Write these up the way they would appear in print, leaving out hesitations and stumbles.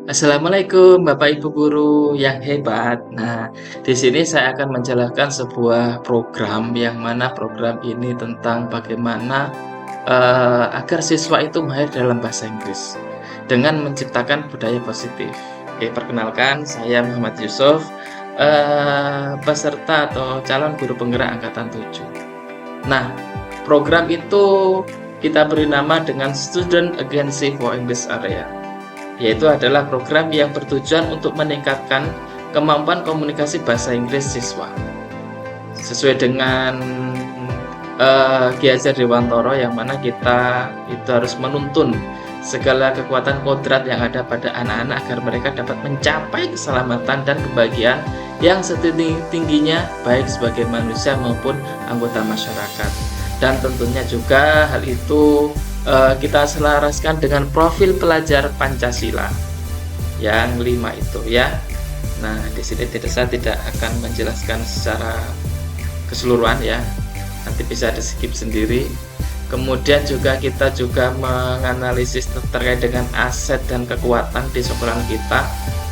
Assalamualaikum Bapak Ibu guru yang hebat. Nah, di sini saya akan menjelaskan sebuah program yang mana program ini tentang bagaimana agar siswa itu mahir dalam bahasa Inggris dengan menciptakan budaya positif. Oke, perkenalkan saya Muhammad Yusuf, peserta atau calon guru penggerak angkatan 7. Nah, program itu kita beri nama dengan Student Agency for English Area, yaitu adalah program yang bertujuan untuk meningkatkan kemampuan komunikasi bahasa Inggris siswa. Sesuai dengan Ki Hajar Dewantara, yang mana kita itu harus menuntun segala kekuatan kodrat yang ada pada anak-anak agar mereka dapat mencapai keselamatan dan kebahagiaan yang setinggi-tingginya baik sebagai manusia maupun anggota masyarakat. Dan tentunya juga hal itu kita selaraskan dengan profil pelajar Pancasila yang 5 itu ya. Nah, di sini saya tidak akan menjelaskan secara keseluruhan ya. Nanti bisa di-skip sendiri. Kemudian juga kita menganalisis terkait dengan aset dan kekuatan di sekolah kita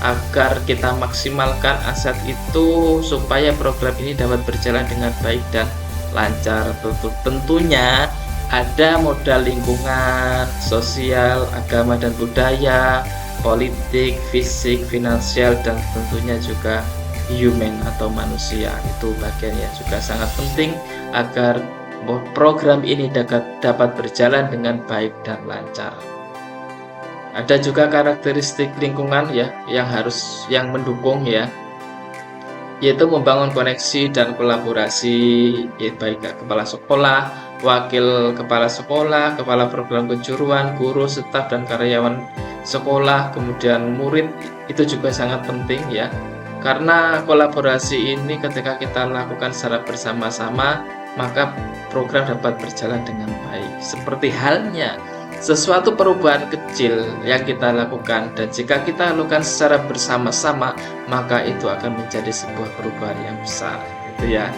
agar kita maksimalkan aset itu supaya program ini dapat berjalan dengan baik dan lancar. Tentunya ada modal lingkungan, sosial, agama dan budaya, politik, fisik, finansial, dan tentunya juga human atau manusia. Itu bagiannya juga sangat penting agar program ini dapat berjalan dengan baik dan lancar. Ada juga karakteristik lingkungan ya yang mendukung ya, yaitu membangun koneksi dan kolaborasi baik kepala sekolah, wakil kepala sekolah, kepala program kejuruan, guru, staf, dan karyawan sekolah, kemudian murid. Itu juga sangat penting ya, karena kolaborasi ini ketika kita lakukan secara bersama-sama, maka program dapat berjalan dengan baik. Seperti halnya sesuatu perubahan kecil yang kita lakukan, dan jika kita lakukan secara bersama-sama, maka itu akan menjadi sebuah perubahan yang besar gitu ya.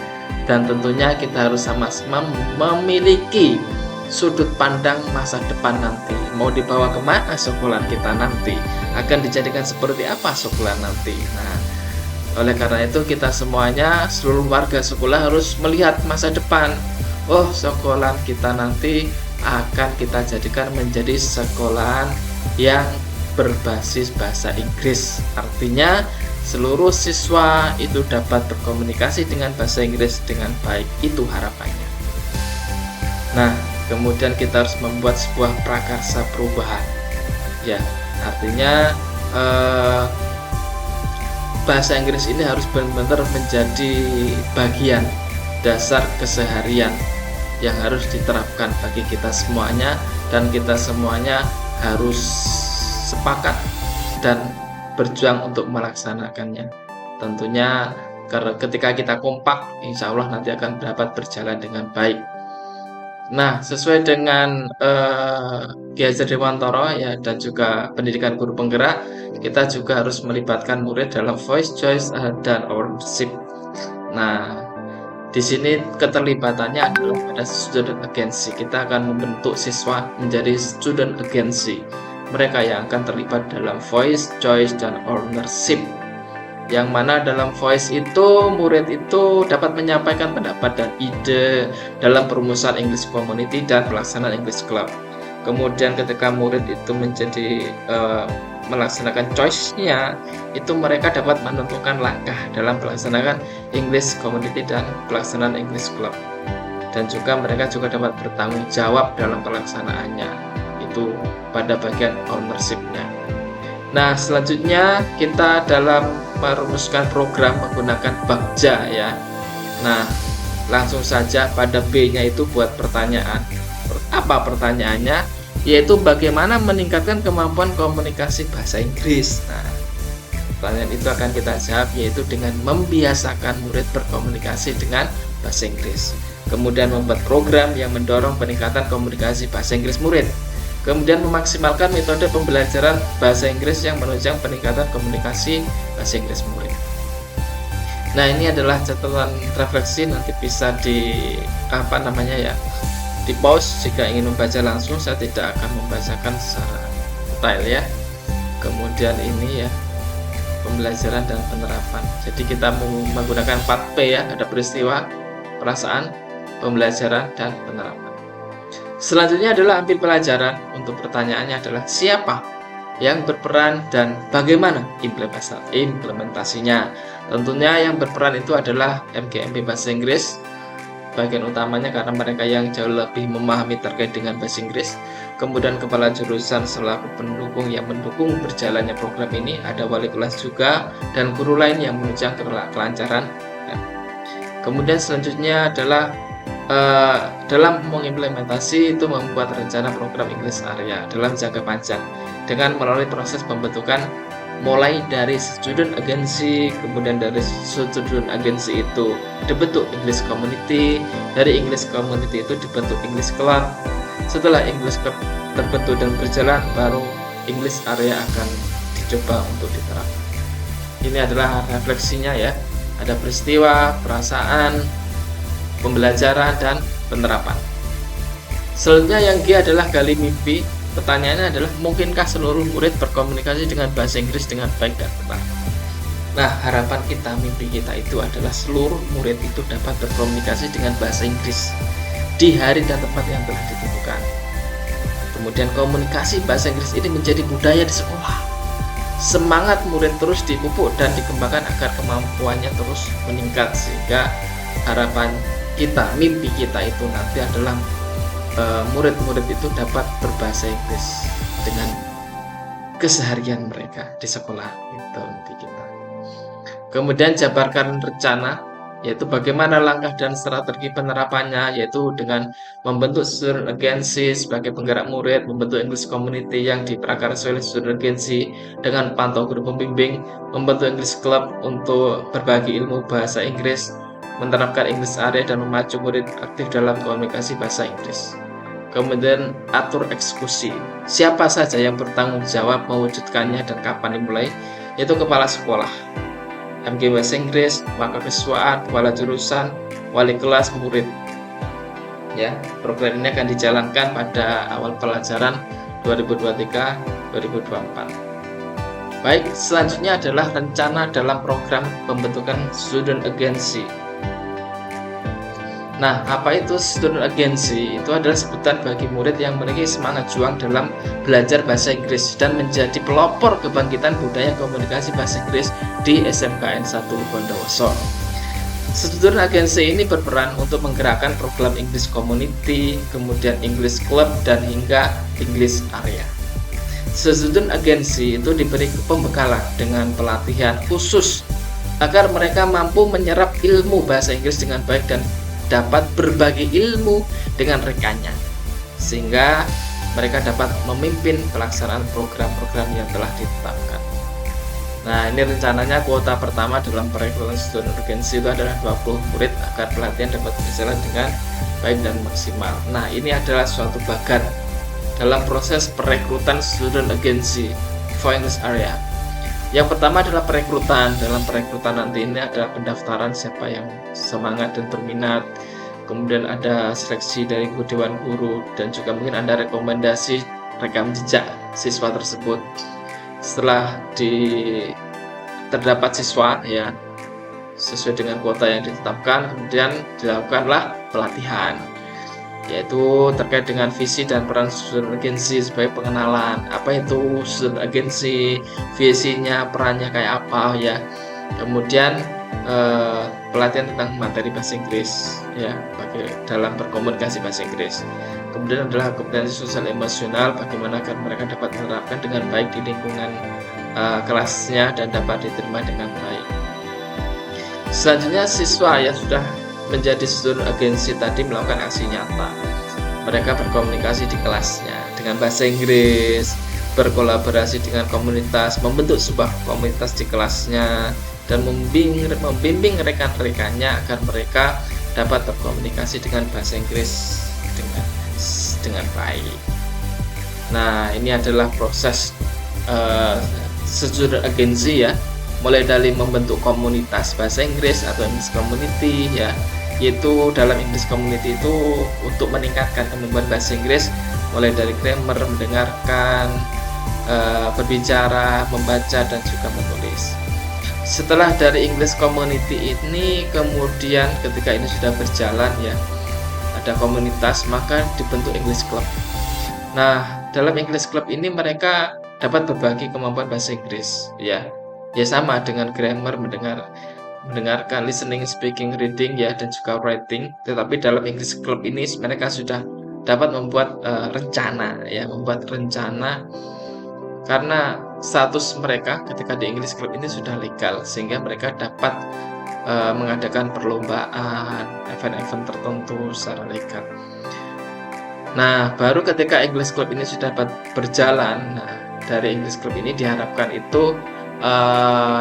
Dan tentunya kita harus sama-sama memiliki sudut pandang masa depan nanti. Mau dibawa kemana sekolah kita nanti, akan dijadikan seperti apa sekolah nanti. Nah, oleh karena itu kita semuanya, seluruh warga sekolah harus melihat masa depan. Oh, sekolah kita nanti akan kita jadikan menjadi sekolahan yang berbasis bahasa Inggris. Artinya seluruh siswa itu dapat berkomunikasi dengan bahasa Inggris dengan baik. Itu harapannya. Nah, kemudian kita harus membuat sebuah prakarsa perubahan. Ya, artinya bahasa Inggris ini harus benar-benar menjadi bagian dasar keseharian yang harus diterapkan bagi kita semuanya, dan kita semuanya harus sepakat dan berjuang untuk melaksanakannya. Tentunya ketika kita kompak, insya Allah nanti akan dapat berjalan dengan baik. Nah, sesuai dengan Ki Hajar Dewantara ya, dan juga pendidikan guru penggerak, kita juga harus melibatkan murid dalam voice, choice, dan ownership. Nah, di sini keterlibatannya adalah pada student agency. Kita akan membentuk siswa menjadi student agency. Mereka yang akan terlibat dalam voice, choice, dan ownership. Yang mana dalam voice itu murid itu dapat menyampaikan pendapat dan ide dalam perumusan English Community dan pelaksanaan English Club. Kemudian ketika murid itu melaksanakan choice-nya, itu mereka dapat menentukan langkah dalam pelaksanaan English Community dan pelaksanaan English Club. Dan juga mereka juga dapat bertanggung jawab dalam pelaksanaannya, itu pada bagian ownership-nya. Nah, selanjutnya kita dalam merumuskan program menggunakan Bagja ya. Nah, langsung saja pada B-nya itu buat pertanyaan. Apa pertanyaannya? Yaitu bagaimana meningkatkan kemampuan komunikasi bahasa Inggris. Nah, pertanyaan itu akan kita jawab, yaitu dengan membiasakan murid berkomunikasi dengan bahasa Inggris. Kemudian membuat program yang mendorong peningkatan komunikasi bahasa Inggris murid. Kemudian memaksimalkan metode pembelajaran bahasa Inggris yang menunjang peningkatan komunikasi bahasa Inggris murid. Nah, ini adalah catatan refleksi, nanti bisa di pause jika ingin membaca langsung. Saya tidak akan membacakan secara detail ya. kemudian ini ya, pembelajaran dan penerapan. Jadi kita menggunakan 4P ya, ada peristiwa, perasaan, pembelajaran, dan penerapan. Selanjutnya adalah ambil pelajaran. Untuk pertanyaannya adalah siapa yang berperan dan bagaimana implementasinya. Tentunya yang berperan itu adalah MGMP Bahasa Inggris, bagian utamanya karena mereka yang jauh lebih memahami terkait dengan bahasa Inggris. Kemudian kepala jurusan selaku pendukung yang mendukung berjalannya program ini, ada wali kelas juga dan guru lain yang menunjang kelancaran. Kemudian selanjutnya adalah dalam mengimplementasi itu membuat rencana program English Area dalam jangka panjang dengan melalui proses pembentukan mulai dari student agency, kemudian dari student agency itu dibentuk English Community, dari English Community itu dibentuk English Club. Setelah English Club terbentuk dan berjalan, baru English Area akan dicoba untuk diterapkan. Ini adalah refleksinya ya, ada peristiwa, perasaan, pembelajaran, dan penerapan. Selanjutnya yang G adalah gali mimpi. Pertanyaannya adalah, mungkinkah seluruh murid berkomunikasi dengan bahasa Inggris dengan baik dan benar? Nah, harapan kita, mimpi kita itu adalah seluruh murid itu dapat berkomunikasi dengan bahasa Inggris di hari dan tempat yang telah ditentukan. Kemudian komunikasi bahasa Inggris ini menjadi budaya di sekolah. Semangat murid terus dipupuk dan dikembangkan agar kemampuannya terus meningkat, sehingga harapan kita, mimpi kita itu nanti adalah murid-murid itu dapat berbahasa Inggris dengan keseharian mereka di sekolah. Itu mimpi kita. Kemudian jabarkan rencana, yaitu bagaimana langkah dan strategi penerapannya, yaitu dengan membentuk student agency sebagai penggerak murid, membentuk English Community yang diprakarsai oleh student agency dengan pantau guru pembimbing, membentuk English Club untuk berbagi ilmu bahasa Inggris, menerapkan English Area dan memacu murid aktif dalam komunikasi bahasa Inggris. Kemudian atur eksekusi. Siapa saja yang bertanggung jawab mewujudkannya dan kapan dimulai? Yaitu kepala sekolah, MG Bahasa Inggris, mahasiswaan, kepala jurusan, wali kelas, murid. Ya, program ini akan dijalankan pada awal pelajaran 2023-2024. Baik, selanjutnya adalah rencana dalam program pembentukan student agency. Nah, apa itu student agency? Itu adalah sebutan bagi murid yang memiliki semangat juang dalam belajar bahasa Inggris dan menjadi pelopor kebangkitan budaya komunikasi bahasa Inggris di SMKN 1 Bondowoso. Student agency ini berperan untuk menggerakkan program English Community, kemudian English Club, dan hingga English Area. Student agency itu diberi pembekalan dengan pelatihan khusus agar mereka mampu menyerap ilmu bahasa Inggris dengan baik dan dapat berbagi ilmu dengan rekannya, sehingga mereka dapat memimpin pelaksanaan program-program yang telah ditetapkan. Nah, ini rencananya kuota pertama dalam perekrutan student agency itu adalah 20 murid agar pelatihan dapat berjalan dengan baik dan maksimal. Nah, ini adalah suatu bagian dalam proses perekrutan student agency for English Area. Yang pertama adalah perekrutan. Dalam perekrutan nanti ini adalah pendaftaran siapa yang semangat dan berminat. Kemudian ada seleksi dari dewan guru dan juga mungkin ada rekomendasi rekam jejak siswa tersebut. Setelah terdapat siswa ya sesuai dengan kuota yang ditetapkan, kemudian dilakukanlah pelatihan, yaitu terkait dengan visi dan peran student agency sebagai pengenalan. Apa itu student agency, visinya, perannya kayak apa ya. Kemudian pelatihan tentang materi bahasa Inggris ya, bagi dalam berkomunikasi bahasa Inggris. Kemudian adalah kompetensi sosial emosional, bagaimana agar mereka dapat menerapkan dengan baik di lingkungan kelasnya dan dapat diterima dengan baik. Selanjutnya siswa yang sudah menjadi student agency tadi melakukan aksi nyata. Mereka berkomunikasi di kelasnya dengan bahasa Inggris, berkolaborasi dengan komunitas, membentuk sebuah komunitas di kelasnya, dan membimbing rekan-rekannya agar mereka dapat berkomunikasi dengan bahasa Inggris dengan baik. Nah, ini adalah proses student agency ya, mulai dari membentuk komunitas bahasa Inggris atau English Community ya, yaitu dalam English Community itu untuk meningkatkan kemampuan bahasa Inggris mulai dari grammar, mendengarkan, berbicara, membaca, dan juga menulis. Setelah dari English Community ini, kemudian ketika ini sudah berjalan ya, ada komunitas, maka dibentuk English Club. Nah, dalam English Club ini mereka dapat berbagi kemampuan bahasa Inggris ya. Ya sama dengan grammar, mendengarkan, listening, speaking, reading ya, dan juga writing. Tetapi dalam English Club ini mereka sudah dapat membuat rencana ya, karena status mereka ketika di English Club ini sudah legal, sehingga mereka dapat mengadakan perlombaan, event-event tertentu secara legal. Nah, baru ketika English Club ini sudah dapat berjalan, nah dari English Club ini diharapkan itu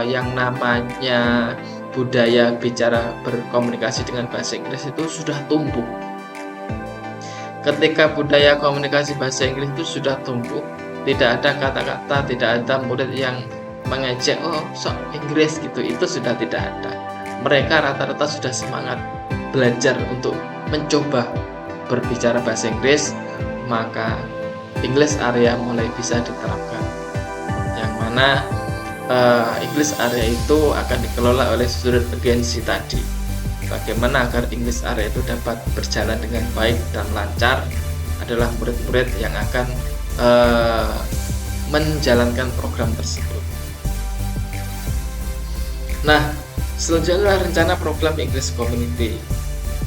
yang namanya budaya bicara berkomunikasi dengan bahasa Inggris itu sudah tumbuh. Ketika budaya komunikasi bahasa Inggris itu sudah tumbuh, tidak ada kata-kata, tidak ada murid yang mengejek, oh sok Inggris gitu, itu sudah tidak ada. Mereka rata-rata sudah semangat belajar untuk mencoba berbicara bahasa Inggris, maka English Area mulai bisa diterapkan, yang mana English Area itu akan dikelola oleh Student Agency tadi. Bagaimana agar English Area itu dapat berjalan dengan baik dan lancar adalah murid-murid yang akan menjalankan program tersebut. Nah, selanjutnya rencana program English Community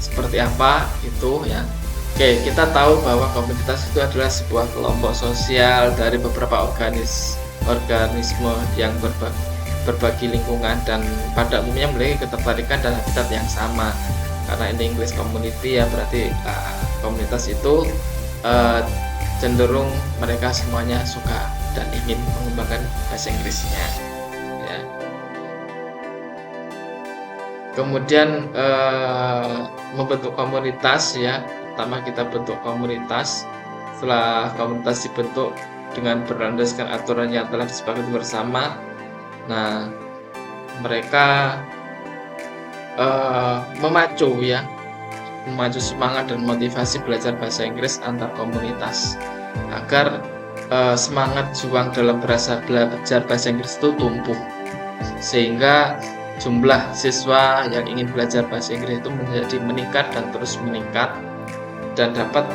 seperti apa itu ya. Oke, kita tahu bahwa komunitas itu adalah sebuah kelompok sosial dari beberapa organisme yang berbagi lingkungan dan pada umumnya memiliki ketertarikan dan habitat yang sama. Karena ini English Community ya, berarti komunitas itu cenderung mereka semuanya suka dan ingin mengembangkan bahasa Inggrisnya ya. Kemudian membentuk komunitas ya. Pertama kita bentuk komunitas. Setelah komunitas dibentuk dengan berlandaskan aturan yang telah disepakati bersama, nah mereka memacu semangat dan motivasi belajar bahasa Inggris antar komunitas agar semangat juang dalam belajar bahasa Inggris itu tumbuh, sehingga jumlah siswa yang ingin belajar bahasa Inggris itu menjadi meningkat dan terus meningkat, dan dapat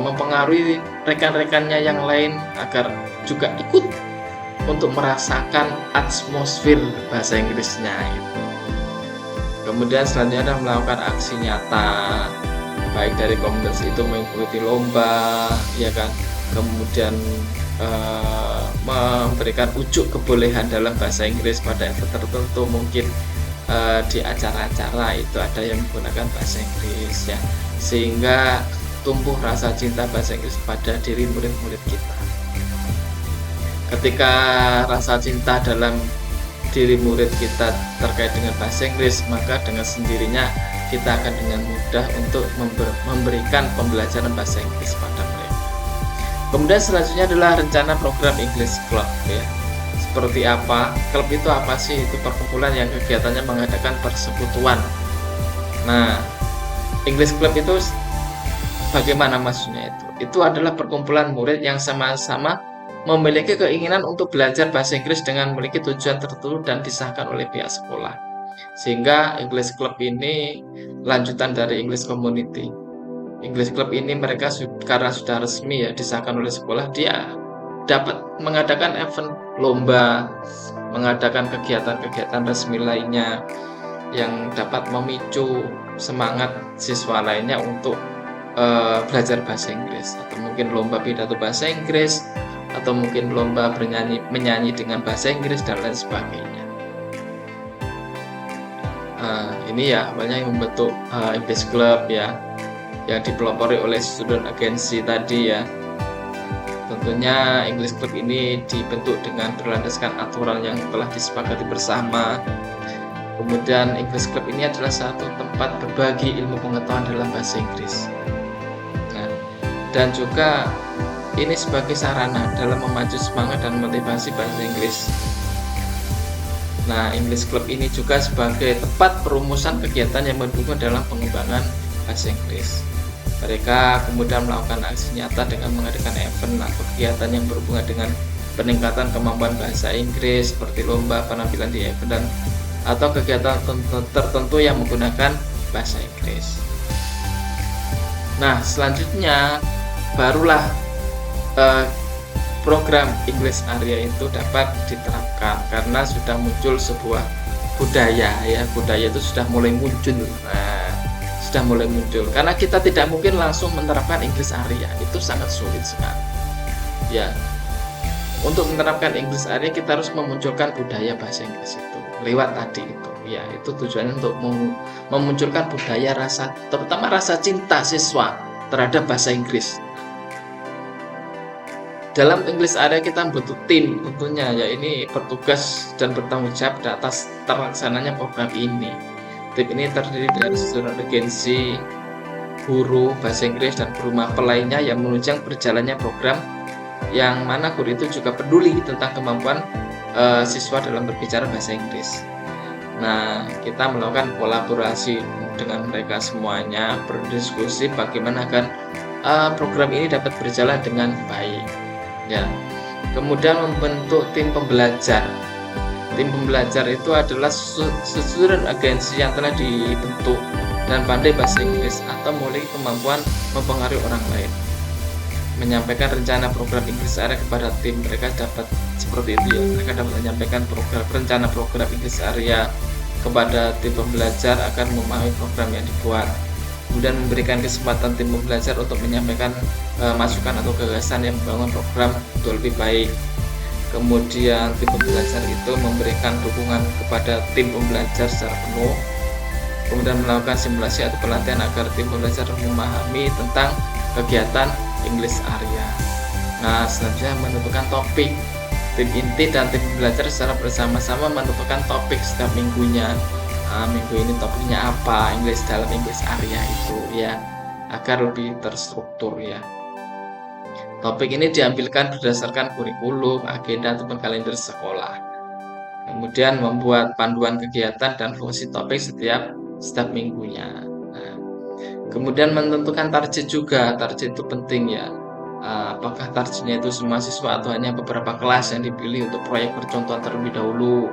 mempengaruhi rekan-rekannya yang lain agar juga ikut untuk merasakan atmosfer bahasa Inggrisnya gitu. Kemudian selanjutnya melakukan aksi nyata, baik dari komunitas itu mengikuti lomba ya kan, kemudian memberikan ujuk kebolehan dalam bahasa Inggris pada event tertentu, mungkin di acara-acara itu ada yang menggunakan bahasa Inggris ya, sehingga tumbuh rasa cinta bahasa Inggris pada diri murid-murid kita. Ketika rasa cinta dalam diri murid kita terkait dengan bahasa Inggris, maka dengan sendirinya kita akan dengan mudah untuk memberikan pembelajaran bahasa Inggris pada mereka. Kemudian selanjutnya adalah rencana program English Club ya. Seperti apa? Klub itu apa sih? Itu perkumpulan yang kegiatannya mengadakan persekutuan. Nah, English Club itu bagaimana maksudnya itu? Itu adalah perkumpulan murid yang sama-sama memiliki keinginan untuk belajar bahasa Inggris dengan memiliki tujuan tertentu dan disahkan oleh pihak sekolah. Sehingga English Club ini lanjutan dari English Community. English Club ini mereka karena sudah resmi ya disahkan oleh sekolah, dia dapat mengadakan event lomba, mengadakan kegiatan-kegiatan resmi lainnya yang dapat memicu semangat siswa lainnya untuk belajar bahasa Inggris, atau mungkin lomba pidato bahasa Inggris, atau mungkin lomba menyanyi dengan bahasa Inggris dan lain sebagainya. Ini ya awalnya yang membentuk English Club ya, yang dipelopori oleh Student Agency tadi ya. Tentunya English Club ini dibentuk dengan berlandaskan aturan yang telah disepakati bersama. Kemudian English Club ini adalah satu tempat berbagi ilmu pengetahuan dalam bahasa Inggris. Dan juga ini sebagai sarana dalam memacu semangat dan motivasi bahasa Inggris. Nah, English Club ini juga sebagai tempat perumusan kegiatan yang mendukung dalam pengembangan bahasa Inggris. Mereka kemudian melakukan aksi nyata dengan mengadakan event atau kegiatan yang berhubungan dengan peningkatan kemampuan bahasa Inggris seperti lomba, penampilan di event, atau kegiatan tertentu yang menggunakan bahasa Inggris. Nah, selanjutnya barulah program English Area itu dapat diterapkan karena sudah muncul sebuah budaya ya. Budaya itu sudah mulai muncul. Sudah mulai muncul karena kita tidak mungkin langsung menerapkan English Area, itu sangat sulit sekali ya. Untuk menerapkan English Area kita harus memunculkan budaya bahasa Inggris itu lewat tadi itu ya. Itu tujuannya untuk memunculkan budaya rasa, terutama rasa cinta siswa terhadap bahasa Inggris. Dalam English Area kita butuh tim tentunya ya, ini bertugas dan bertanggung jawab atas terlaksananya program ini. Tim ini terdiri dari student agensi, guru bahasa Inggris, dan guru mapel lainnya yang menunjang berjalannya program, yang mana guru itu juga peduli tentang kemampuan siswa dalam berbicara bahasa Inggris. Nah, kita melakukan kolaborasi dengan mereka semuanya, berdiskusi bagaimana agar program ini dapat berjalan dengan baik ya. Kemudian membentuk tim pembelajar. Tim pembelajar itu adalah student agensi yang telah dibentuk dan pandai bahasa Inggris atau memiliki kemampuan mempengaruhi orang lain. Menyampaikan rencana program English Area kepada tim, mereka dapat seperti itu ya. Mereka dapat menyampaikan rencana program English Area kepada tim pembelajar agar memahami program yang dibuat. Kemudian memberikan kesempatan tim pembelajar untuk menyampaikan masukan atau gagasan yang membangun program untuk lebih baik. Kemudian tim pembelajar itu memberikan dukungan kepada tim pembelajar secara penuh. Kemudian melakukan simulasi atau pelatihan agar tim pembelajar memahami tentang kegiatan English Area. Nah, selanjutnya menentukan topik. Tim inti dan tim pembelajar secara bersama-sama menentukan topik setiap minggunya. Minggu ini topiknya apa, English dalam English Area itu ya, agar lebih terstruktur ya. Topik ini diambilkan berdasarkan kurikulum, agenda, ataupun kalender sekolah. Kemudian membuat panduan kegiatan dan fungsi topik setiap minggunya. Nah, kemudian menentukan target juga. Target itu penting ya. Apakah targetnya itu semua siswa atau hanya beberapa kelas yang dipilih untuk proyek percontohan terlebih dahulu?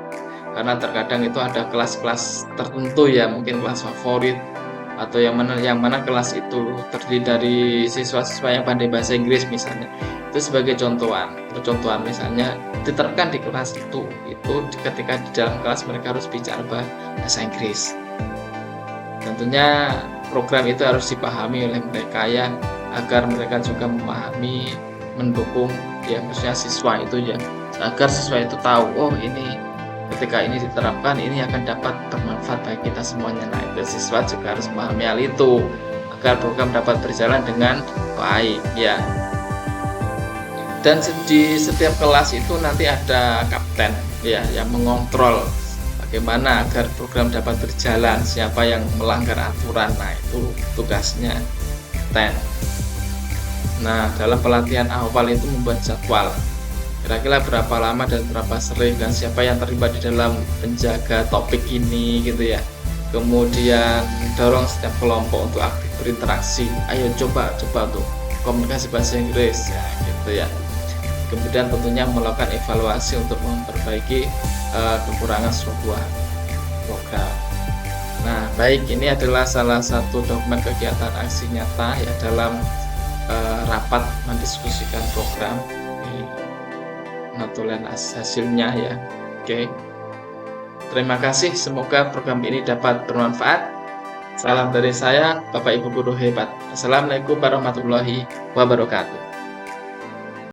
Karena terkadang itu ada kelas-kelas tertentu ya, mungkin kelas favorit atau yang mana kelas itu terdiri dari siswa-siswa yang pandai bahasa Inggris misalnya. Itu sebagai contohan misalnya diterapkan di kelas itu ketika di dalam kelas mereka harus bicara bahasa Inggris. Tentunya program itu harus dipahami oleh mereka ya, agar mereka juga memahami, mendukung ya, maksudnya siswa itu ya, agar siswa itu tahu, oh ini ketika ini diterapkan ini akan dapat bermanfaat bagi kita semuanya. Nah, itu siswa juga harus memahami hal itu agar program dapat berjalan dengan baik ya. Dan di setiap kelas itu nanti ada kapten ya, yang mengontrol bagaimana agar program dapat berjalan, siapa yang melanggar aturan. Nah, itu tugasnya kapten. Nah, dalam pelatihan awal itu membuat jadwal, kira-kira berapa lama dan berapa sering, dan siapa yang terlibat di dalam menjaga topik ini gitu ya. Kemudian dorong setiap kelompok untuk aktif berinteraksi. Ayo coba untuk komunikasi bahasa Inggris ya gitu ya. Kemudian tentunya melakukan evaluasi untuk memperbaiki kekurangan sebuah program. Nah, baik, ini adalah salah satu dokumen kegiatan aksi nyata ya dalam rapat mendiskusikan program. Notulen hasilnya ya. Oke. Terima kasih, semoga program ini dapat bermanfaat. Salam dari saya, Bapak Ibu guru hebat. Assalamualaikum warahmatullahi wabarakatuh.